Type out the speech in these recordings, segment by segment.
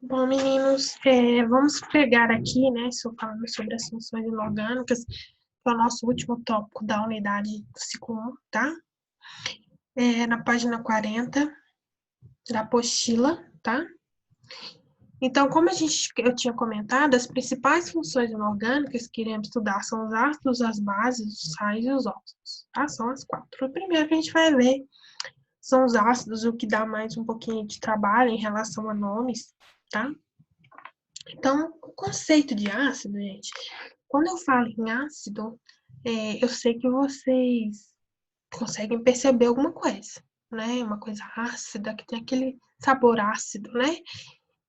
Bom, meninos, vamos pegar aqui, né, falando sobre as funções inorgânicas, que é o nosso último tópico da unidade do ciclo 1, tá? Na página 40 da apostila, tá? Então, como eu tinha comentado, as principais funções inorgânicas que iremos estudar são os ácidos, as bases, os sais e os óxidos, tá? São as quatro. O primeiro que a gente vai ver são os ácidos, o que dá mais um pouquinho de trabalho em relação a nomes, tá? Então, o conceito de ácido, gente, quando eu falo em ácido, eu sei que vocês conseguem perceber alguma coisa, né? Uma coisa ácida, que tem aquele sabor ácido, né?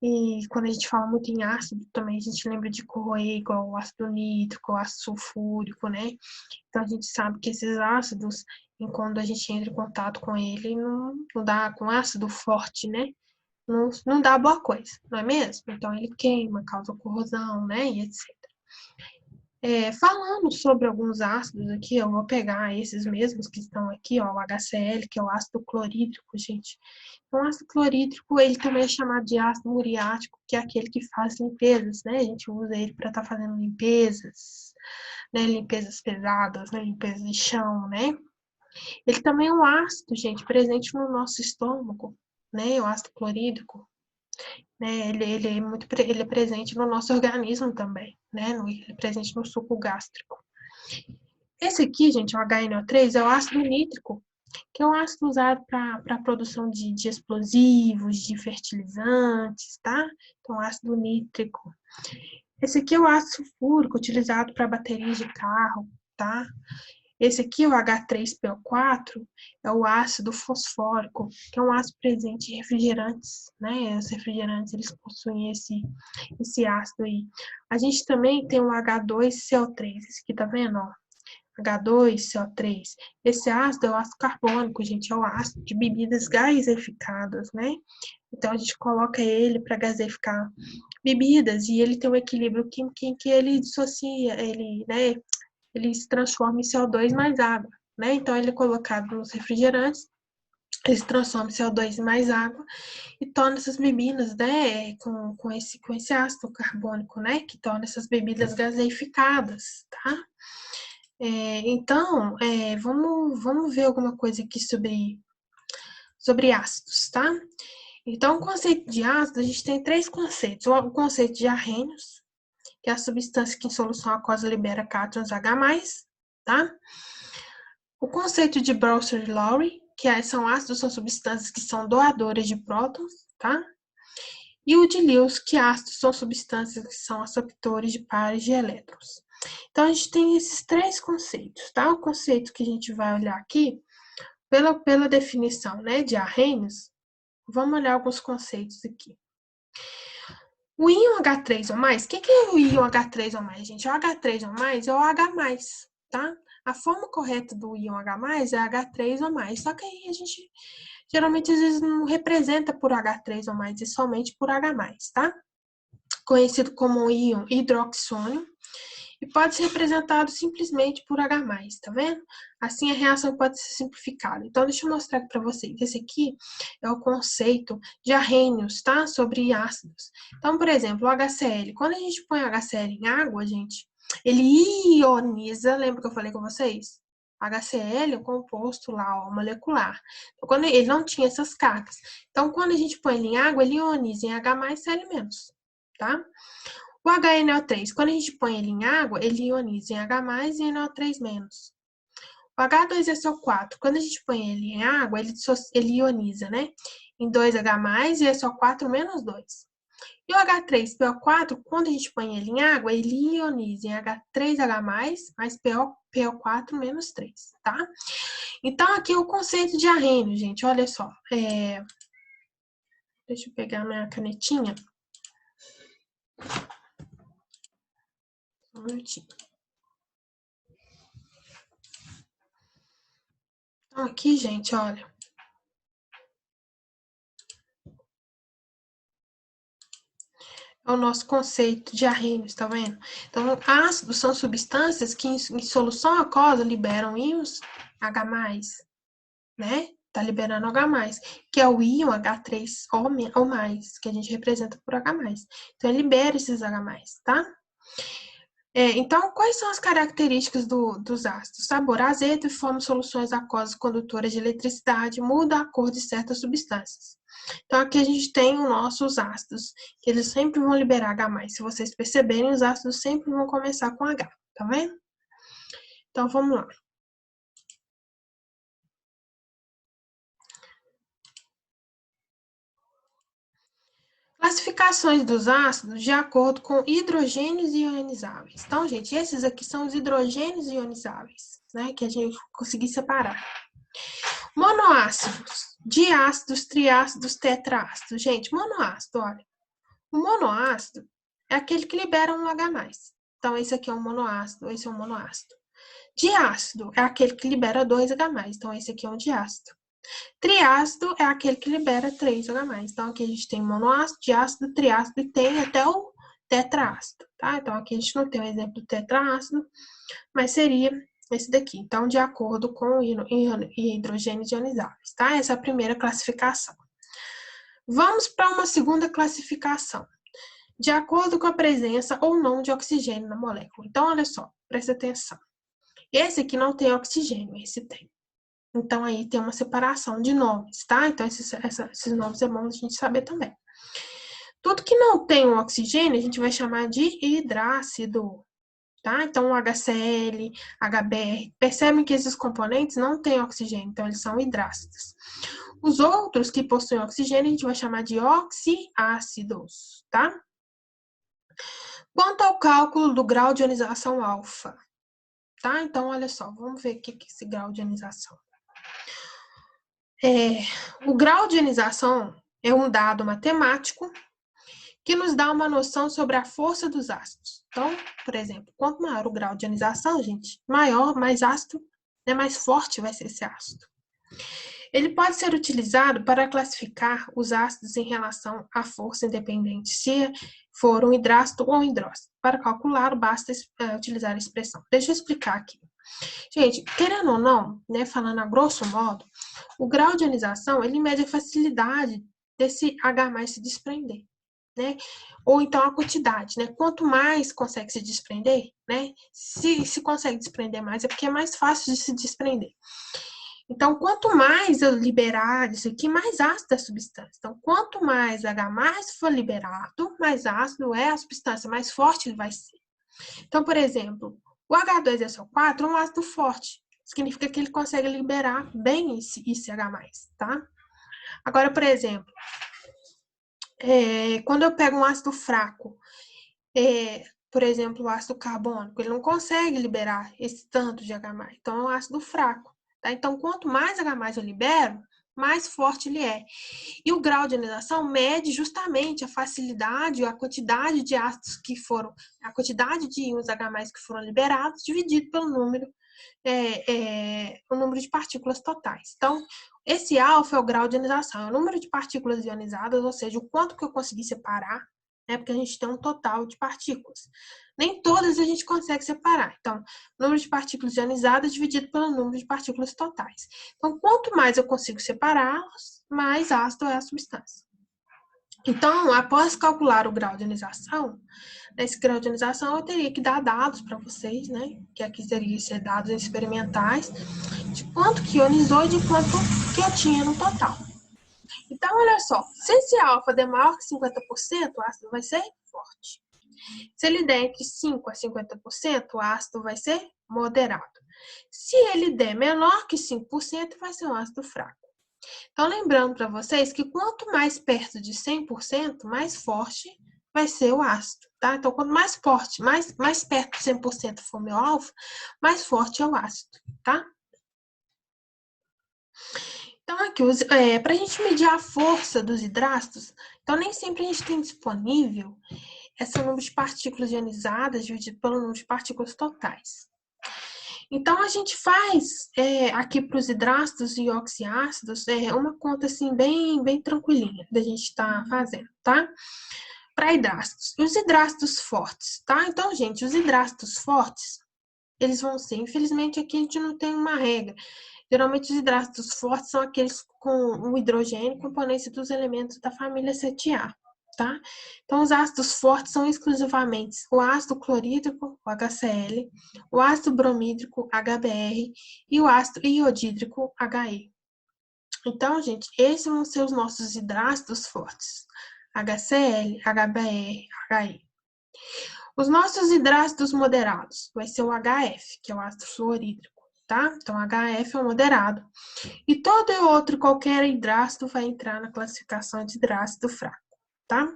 E quando a gente fala muito em ácido, também a gente lembra de corroer, igual o ácido nítrico, o ácido sulfúrico, né? Então, a gente sabe que esses ácidos, quando a gente entra em contato com ele, não dá com ácido forte, né? Não dá boa coisa, não é mesmo? Então ele queima, causa corrosão, né, e etc. Falando sobre alguns ácidos aqui, eu vou pegar esses mesmos que estão aqui, ó, o HCl, que é o ácido clorídrico, gente. Então, o ácido clorídrico, ele também é chamado de ácido muriático, que é aquele que faz limpezas, né? A gente usa ele para estar fazendo limpezas, né? Limpezas pesadas, né? Limpeza de chão, né? Ele também é um ácido, gente, presente no nosso estômago, né? O ácido clorídrico, né? Ele é presente no nosso organismo também, né? Ele é presente no suco gástrico. Esse aqui, gente, o HNO3, é o ácido nítrico, que é um ácido usado para a produção de explosivos, de fertilizantes, tá? Então, ácido nítrico. Esse aqui é o ácido sulfúrico, utilizado para baterias de carro, tá? Esse aqui, o H3PO4, é o ácido fosfórico, que é um ácido presente em refrigerantes, né? Os refrigerantes, eles possuem esse ácido aí. A gente também tem o H2CO3, esse aqui tá vendo, ó? H2CO3. Esse ácido é o ácido carbônico, gente, é o ácido de bebidas gaseificadas, né? Então, a gente coloca ele para gaseificar bebidas e ele tem um equilíbrio químico em que ele dissocia, né? Ele se transforma em CO2 mais água, né? Então, ele é colocado nos refrigerantes, ele se transforma em CO2 mais água e torna essas bebidas, né, com esse ácido carbônico, né, que torna essas bebidas gaseificadas, tá? Então, vamos ver alguma coisa aqui sobre ácidos, tá? Então, o conceito de ácido, a gente tem três conceitos. O conceito de arrênios, que é a substância que em solução aquosa libera cátions H+, tá? O conceito de Brewster-Lowry, são ácidos, são substâncias que são doadoras de prótons, tá? E o de Lewis, que ácidos são substâncias que são absorptores de pares de elétrons. Então, a gente tem esses três conceitos, tá? O conceito que a gente vai olhar aqui, pela definição, né, de arrênios, vamos olhar alguns conceitos aqui. O íon H3 ou mais, o que é o íon H3 ou mais, gente? O H3 ou mais é o H+, tá? A forma correta do íon H+, é H3 ou mais, só que aí a gente geralmente às vezes não representa por H3 ou mais, é somente por H+, tá? Conhecido como íon hidroxônio, e pode ser representado simplesmente por H+, tá vendo? Assim a reação pode ser simplificada. Então, deixa eu mostrar aqui para vocês. Esse aqui é o conceito de arrênios, tá? Sobre ácidos. Então, por exemplo, o HCl. Quando a gente põe HCl em água, gente, ele ioniza, lembra que eu falei com vocês? HCl é o composto lá, ó, molecular. Então, quando ele não tinha essas cargas. Então, quando a gente põe ele em água, ele ioniza em H+, Cl-, tá? O HNO3, quando a gente põe ele em água, ele ioniza em H+, e NO3-. O H2SO4, quando a gente põe ele em água, ele ioniza, né? Em 2H+, e SO4-2. E o H3PO4, quando a gente põe ele em água, ele ioniza em H3H+, mais PO4-3, tá? Então, aqui é o conceito de arrênio, gente, olha só. Deixa eu pegar minha canetinha. Um minutinho. Então, aqui, gente, olha. É o nosso conceito de arrênios, tá vendo? Então, ácidos são substâncias que em solução aquosa liberam íons H+, né? tá liberando H+, que é o íon H3 ou mais, que a gente representa por H+. Então, ele libera esses H+, tá? Então, quais são as características dos ácidos? Sabor azedo e forma soluções aquosas condutoras de eletricidade, muda a cor de certas substâncias. Então, aqui a gente tem os nossos ácidos, que eles sempre vão liberar H+. Se vocês perceberem, os ácidos sempre vão começar com H, tá vendo? Então, vamos lá. Classificações dos ácidos de acordo com hidrogênios ionizáveis. Então, gente, esses aqui são os hidrogênios ionizáveis, né? Que a gente conseguir separar. Monoácidos, diácidos, triácidos, tetraácidos. Gente, monoácido, olha. O monoácido é aquele que libera um H+. Então, esse aqui é um monoácido, esse é um monoácido. Diácido é aquele que libera 2H+. Então, esse aqui é um diácido. Triácido é aquele que libera 3H+. Então, aqui a gente tem monoácido, diácido, triácido e tem até o tetraácido, tá? Então, aqui a gente não tem o exemplo do tetraácido, mas seria esse daqui. Então, de acordo com hidrogênios ionizáveis, tá? Essa é a primeira classificação. Vamos para uma segunda classificação. De acordo com a presença ou não de oxigênio na molécula. Então, olha só, presta atenção. Esse aqui não tem oxigênio, esse tem. Então, aí tem uma separação de nomes, tá? Então, esses nomes é bom a gente saber também. Tudo que não tem um oxigênio, a gente vai chamar de hidrácido, tá? Então, o HCl, HBr, percebem que esses componentes não têm oxigênio, então eles são hidrácidos. Os outros que possuem oxigênio, a gente vai chamar de oxiácidos, tá? Quanto ao cálculo do grau de ionização alfa, tá? Então, olha só, vamos ver o que é esse grau de ionização. O grau de ionização é um dado matemático que nos dá uma noção sobre a força dos ácidos. Então, por exemplo, quanto maior o grau de ionização, gente, maior, mais ácido, mais forte vai ser esse ácido. Ele pode ser utilizado para classificar os ácidos em relação à força independente, se for um hidrácido ou um hidróxido. Para calcular, basta utilizar a expressão. Deixa eu explicar aqui. Gente, querendo ou não, né, falando a grosso modo, o grau de ionização, ele mede a facilidade desse H+ se desprender, né? Ou então a quantidade, né? Quanto mais consegue se desprender, né? Se consegue desprender mais, é porque é mais fácil de se desprender. Então, quanto mais eu liberar isso aqui, mais ácido é a substância. Então, quanto mais H+ for liberado, mais ácido é a substância, mais forte ele vai ser. Então, por exemplo, o H2SO4 é um ácido forte. Significa que ele consegue liberar bem esse H+, tá? Agora, por exemplo, quando eu pego um ácido fraco, por exemplo, o ácido carbônico, ele não consegue liberar esse tanto de H+. Então, é um ácido fraco. Tá? Então, quanto mais H+ eu libero, mais forte ele é. E o grau de ionização mede justamente a facilidade, a quantidade de ácidos que foram, a quantidade de íons H+ que foram liberados, dividido pelo número, o número de partículas totais. Então, esse alfa é o grau de ionização, é o número de partículas ionizadas, ou seja, o quanto que eu consegui separar, né, porque a gente tem um total de partículas. Nem todas a gente consegue separar. Então, número de partículas ionizadas dividido pelo número de partículas totais. Então, quanto mais eu consigo separar, mais ácido é a substância. Então, após calcular o grau de ionização, nesse grau de ionização eu teria que dar dados para vocês, né? Que aqui seria ser dados experimentais, de quanto que ionizou e de quanto que eu tinha no total. Então, olha só, se esse alfa der maior que 50%, o ácido vai ser forte. Se ele der entre 5% a 50%, o ácido vai ser moderado. Se ele der menor que 5%, vai ser um ácido fraco. Então, lembrando para vocês que quanto mais perto de 100%, mais forte vai ser o ácido, tá? Então, quanto mais forte, mais perto de 100% for meu alfa, mais forte é o ácido, tá? Então, aqui, para a gente medir a força dos hidrácidos, então nem sempre a gente tem disponível esse número de partículas ionizadas dividido pelo número de partículas totais. Então, a gente faz aqui para os hidrácidos e oxiácidos uma conta assim bem tranquilinha da gente estar fazendo, tá? Para hidrácidos. E os hidrácidos fortes, tá? Então, gente, os hidrácidos fortes, eles vão ser, infelizmente aqui a gente não tem uma regra. Geralmente os hidratos fortes são aqueles com o hidrogênio, componente dos elementos da família 7A, tá? Então, os ácidos fortes são exclusivamente o ácido clorídrico, o HCl, o ácido bromídrico, HBr, e o ácido iodídrico, HE. Então, gente, esses vão ser os nossos hidratos fortes, HCl, HBr, HE. Os nossos hidratos moderados vai ser o HF, que é o ácido fluorídrico, tá? Então, HF é o moderado. E todo outro, qualquer hidrato vai entrar na classificação de hidrato fraco, tá?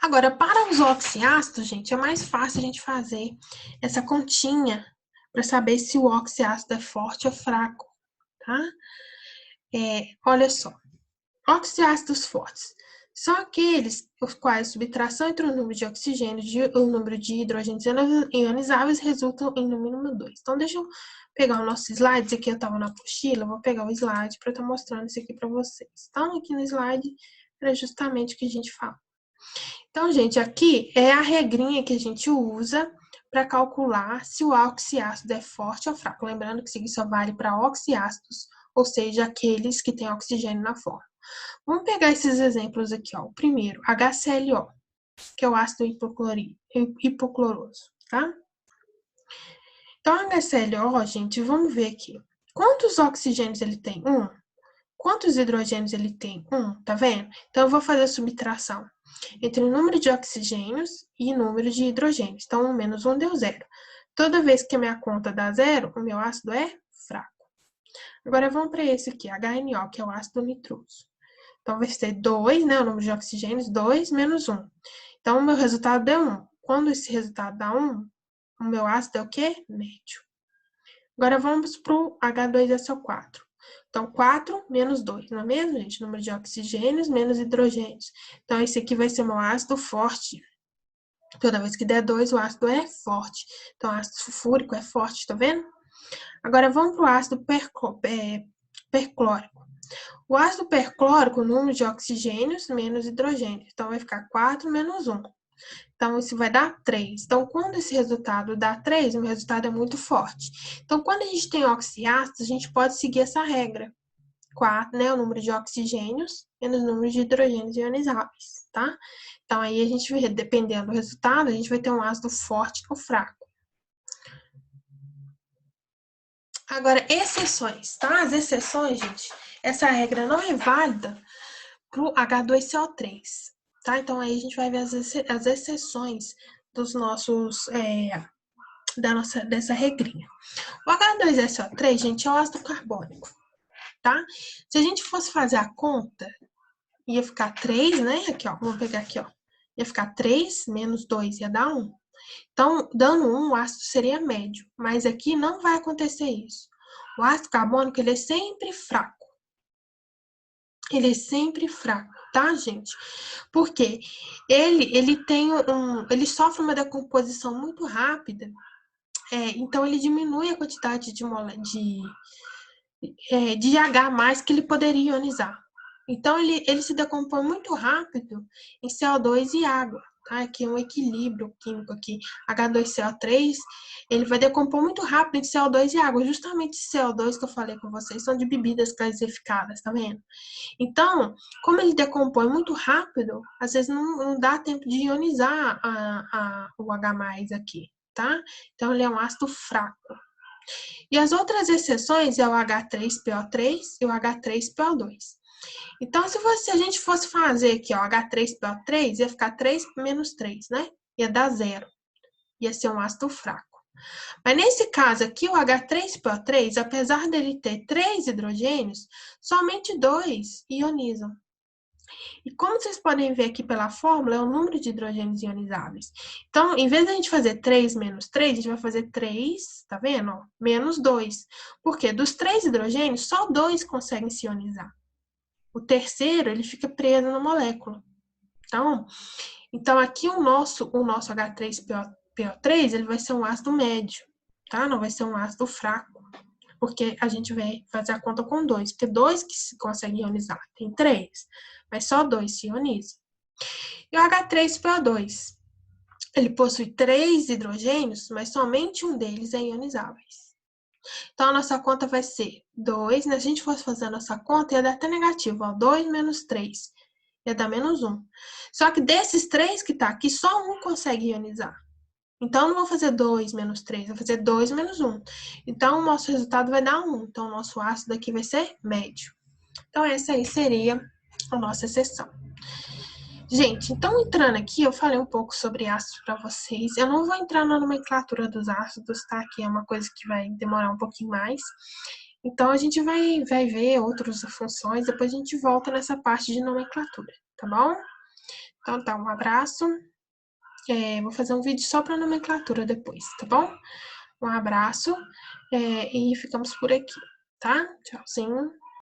Agora, para os oxiácidos, gente, é mais fácil a gente fazer essa continha para saber se o oxiácido é forte ou fraco, tá? Olha só, oxiácidos fortes são aqueles os quais a subtração entre o número de oxigênio e o número de hidrogênios ionizáveis resultam em número 2. Então, deixa eu pegar o nosso slide. Esse aqui eu estava na apostila, eu vou pegar o slide para estar mostrando isso aqui para vocês. Então, aqui no slide era justamente o que a gente fala. Então, gente, aqui é a regrinha que a gente usa para calcular se o oxiácido é forte ou fraco. Lembrando que isso aqui só vale para oxiácidos, ou seja, aqueles que têm oxigênio na forma. Vamos pegar esses exemplos aqui, ó. O primeiro, HClO, que é o ácido hipocloroso, tá? Então, HClO, gente, vamos ver aqui. Quantos oxigênios ele tem? 1. Quantos hidrogênios ele tem? 1, tá vendo? Então, eu vou fazer a subtração entre o número de oxigênios e o número de hidrogênios. Então, 1 menos 1 deu 0. Toda vez que a minha conta dá 0, o meu ácido é fraco. Agora, vamos para esse aqui, HNO, que é o ácido nitroso. Então, vai ser 2, né? O número de oxigênios, 2 menos 1. Então, o meu resultado deu 1. Quando esse resultado dá 1, o meu ácido é o quê? Médio. Agora, vamos para o H2SO4. Então, 4 menos 2, não é mesmo, gente? Número de oxigênios menos hidrogênios. Então, esse aqui vai ser meu ácido forte. Toda vez que der 2, o ácido é forte. Então, o ácido sulfúrico é forte, tá vendo? Agora, vamos para o ácido perclórico. O ácido perclórico, o número de oxigênios menos hidrogênio. Então, vai ficar 4 menos 1. Então, isso vai dar 3. Então, quando esse resultado dá 3, o resultado é muito forte. Então, quando a gente tem oxiácidos, a gente pode seguir essa regra. 4, né? O número de oxigênios menos o número de hidrogênios ionizáveis, tá? Então, aí a gente vai, dependendo do resultado, a gente vai ter um ácido forte ou fraco. Agora, exceções, tá? As exceções, gente, essa regra não é válida para o H2CO3, tá? Então, aí a gente vai ver as exceções dos nossos, dessa regrinha. O H2SO3, gente, é o ácido carbônico, tá? Se a gente fosse fazer a conta, ia ficar 3, né? Aqui, ó, vamos pegar aqui, ó. Ia ficar 3 menos 2 ia dar 1. Então, dando 1, o ácido seria médio, mas aqui não vai acontecer isso. O ácido carbônico, ele é sempre fraco. Ele é sempre fraco, tá, gente? Porque ele sofre uma decomposição muito rápida, então ele diminui a quantidade de H+ que ele poderia ionizar. Então, ele se decompõe muito rápido em CO2 e água, tá? Aqui é um equilíbrio químico aqui. H2CO3, ele vai decompor muito rápido em CO2 e água. Justamente esse CO2 que eu falei com vocês são de bebidas gasificadas, tá vendo? Então, como ele decompõe muito rápido, às vezes não dá tempo de ionizar o H+ aqui, tá? Então, ele é um ácido fraco. E as outras exceções é o H3PO3 e o H3PO2. Então, se a gente fosse fazer aqui, ó, H3PO3, ia ficar 3 menos 3, né? Ia dar 0. Ia ser um ácido fraco. Mas nesse caso aqui, o H3PO3, apesar dele ter 3 hidrogênios, somente 2 ionizam. E como vocês podem ver aqui pela fórmula, é o número de hidrogênios ionizáveis. Então, em vez de a gente fazer 3 menos 3, a gente vai fazer 3, tá vendo? Ó, menos 2. Porque dos 3 hidrogênios, só 2 conseguem se ionizar. O terceiro, ele fica preso na molécula. Então aqui o nosso H3PO3, ele vai ser um ácido médio, tá? Não vai ser um ácido fraco. Porque a gente vai fazer a conta com 2. Porque 2 que se consegue ionizar. Tem 3. Mas só 2 se ionizam. E o H3PO2, ele possui 3 hidrogênios, mas somente um deles é ionizável. Então, a nossa conta vai ser 2, né? Se a gente fosse fazer a nossa conta, ia dar até negativo, ó. 2 menos 3. Ia dar menos 1. Só que desses 3 que tá aqui, só um consegue ionizar. Então, não vou fazer 2 menos 3, vou fazer 2 menos 1. Então, o nosso resultado vai dar 1. Então, o nosso ácido aqui vai ser médio. Então, essa aí seria a nossa exceção. Gente, então entrando aqui, eu falei um pouco sobre ácidos para vocês. Eu não vou entrar na nomenclatura dos ácidos, tá? Que é uma coisa que vai demorar um pouquinho mais. Então, a gente vai ver outras funções, depois a gente volta nessa parte de nomenclatura, tá bom? Então, tá, um abraço. Vou fazer um vídeo só para nomenclatura depois, tá bom? Um abraço e ficamos por aqui, tá? Tchauzinho.